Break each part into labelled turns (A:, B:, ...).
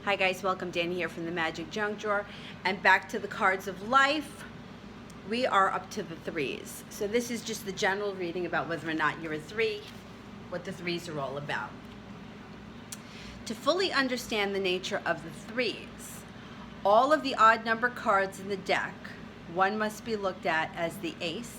A: Hi guys, welcome. Danny here from the Magic Junk Drawer, and back to the cards of life. We are up to the threes. So this is just the general reading about whether or not you're a three, what the threes are all about. To fully understand the nature of the threes, all of the odd number cards in the deck, one must be looked at as the ace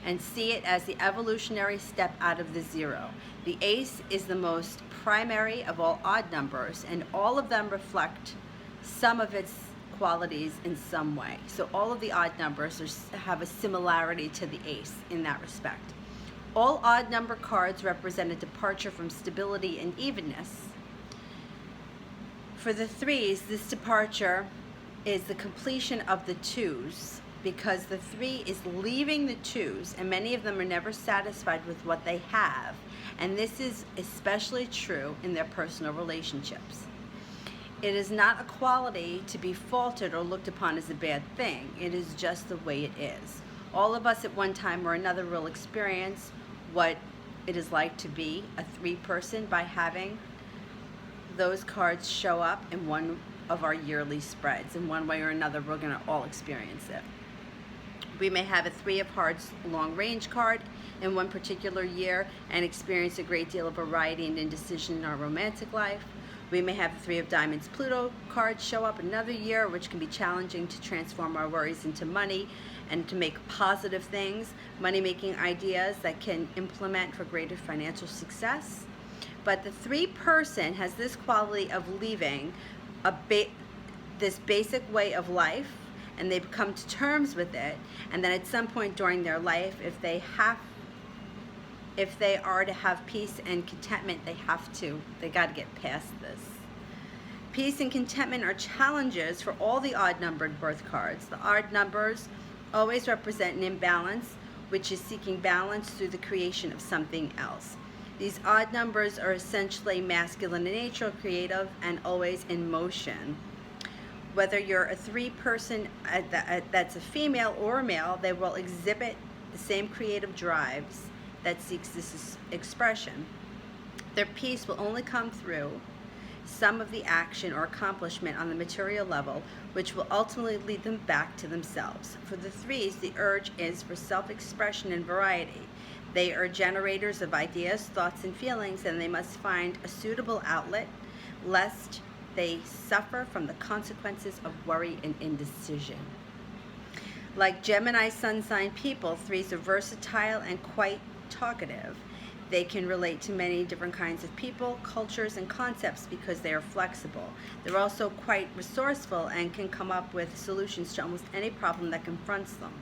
A: and see it as the evolutionary step out of the zero. The ace is the most primary of all odd numbers, and all of them reflect some of its qualities in some way. So all of the odd numbers have a similarity to the ace in that respect. All odd number cards represent a departure from stability and evenness. For the threes, this departure is the completion of the twos, because the three is leaving the twos, and many of them are never satisfied with what they have. And this is especially true in their personal relationships. It is not a quality to be faulted or looked upon as a bad thing. It is just the way it is. All of us at one time or another will experience what it is like to be a three person by having those cards show up in one of our yearly spreads. In one way or another, we're going to all experience it. We may have a three of hearts long range card in one particular year and experience a great deal of variety and indecision in our romantic life. We may have the three of diamonds Pluto card show up another year, which can be challenging to transform our worries into money and to make positive things, money-making ideas that can implement for greater financial success. But the three person has this quality of leaving this basic way of life, and they've come to terms with it, and then at some point during their life, if they are to have peace and contentment, they got to get past this. Peace and contentment are challenges for all the odd numbered birth cards. The odd numbers always represent an imbalance, which is seeking balance through the creation of something else. These odd numbers are essentially masculine in nature, creative, and always in motion. Whether you're a three person that's a female or a male, they will exhibit the same creative drives that seeks this expression. Their peace will only come through some of the action or accomplishment on the material level, which will ultimately lead them back to themselves. For the threes, the urge is for self-expression and variety. They are generators of ideas, thoughts, and feelings, and they must find a suitable outlet lest they suffer from the consequences of worry and indecision. Like Gemini sun sign people, threes are versatile and quite talkative. They can relate to many different kinds of people, cultures, and concepts because they are flexible. They're also quite resourceful and can come up with solutions to almost any problem that confronts them.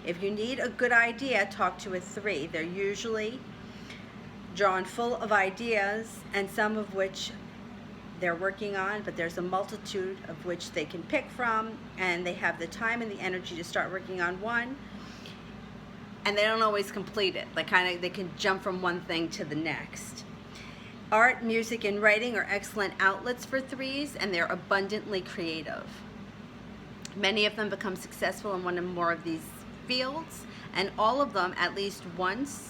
A: If you need a good idea, talk to a three. They're usually drawn full of ideas, and some of which they're working on, but there's a multitude of which they can pick from, and they have the time and the energy to start working on one, and they don't always complete it. They can jump from one thing to the next. Art, music, and writing are excellent outlets for threes, and they're abundantly creative. Many of them become successful in one or more of these fields, and all of them at least once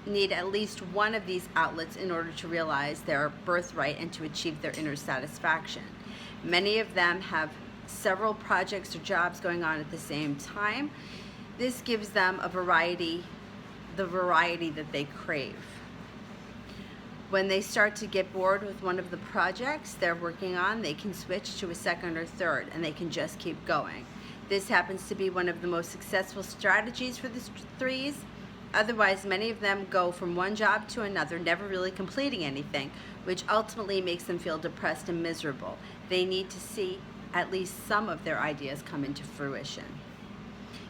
A: need at least one of these outlets in order to realize their birthright and to achieve their inner satisfaction. Many of them have several projects or jobs going on at the same time. This gives them the variety that they crave. When they start to get bored with one of the projects they're working on, they can switch to a second or third, and they can just keep going. This happens to be one of the most successful strategies for the threes. Otherwise, many of them go from one job to another, never really completing anything, which ultimately makes them feel depressed and miserable. They need to see at least some of their ideas come into fruition.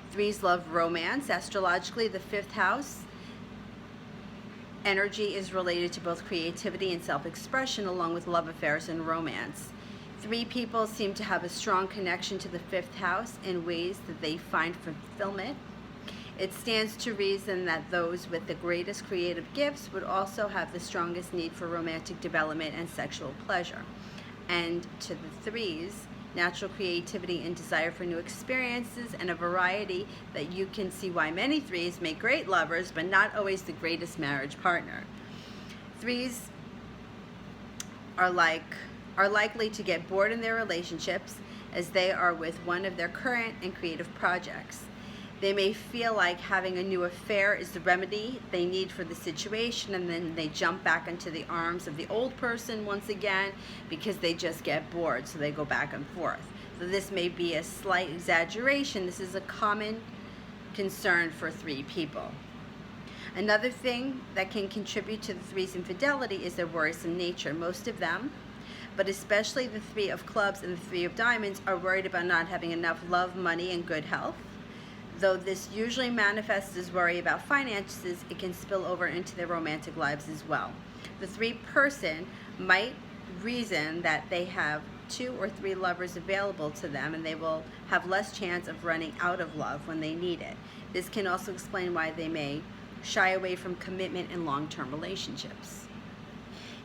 A: Threes love romance. Astrologically, the fifth house energy is related to both creativity and self-expression, along with love affairs and romance. Three people seem to have a strong connection to the fifth house in ways that they find fulfillment. It stands to reason that those with the greatest creative gifts would also have the strongest need for romantic development and sexual pleasure. And to the threes, natural creativity and desire for new experiences and a variety that you can see why many threes make great lovers, but not always the greatest marriage partner. Threes are like are likely to get bored in their relationships as they are with one of their current and creative projects. They may feel like having a new affair is the remedy they need for the situation, and then they jump back into the arms of the old person once again because they just get bored, so they go back and forth. So this may be a slight exaggeration. This is a common concern for 3 people. Another thing that can contribute to the 3's infidelity is their worrisome nature. Most of them, but especially the 3 of clubs and the 3 of diamonds, are worried about not having enough love, money, and good health. Though this usually manifests as worry about finances, it can spill over into their romantic lives as well. The 3 person might reason that they have 2 or 3 lovers available to them, and they will have less chance of running out of love when they need it. This can also explain why they may shy away from commitment in long-term relationships.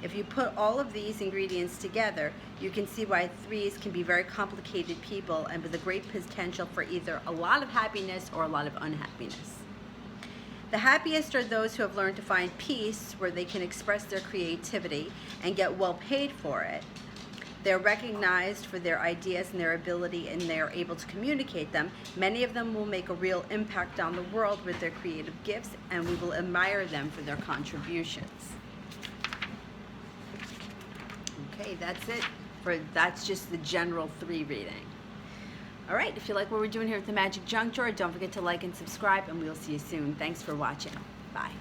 A: If you put all of these ingredients together, you can see why 3s can be very complicated people and with a great potential for either a lot of happiness or a lot of unhappiness. The happiest are those who have learned to find peace where they can express their creativity and get well paid for it. They're recognized for their ideas and their ability, and they're able to communicate them. Many of them will make a real impact on the world with their creative gifts, and we will admire them for their contributions. Okay, that's it. That's just the general 3 reading. All right, if you like what we're doing here at the Magic Junk Drawer, don't forget to like and subscribe, and we'll see you soon. Thanks for watching. Bye.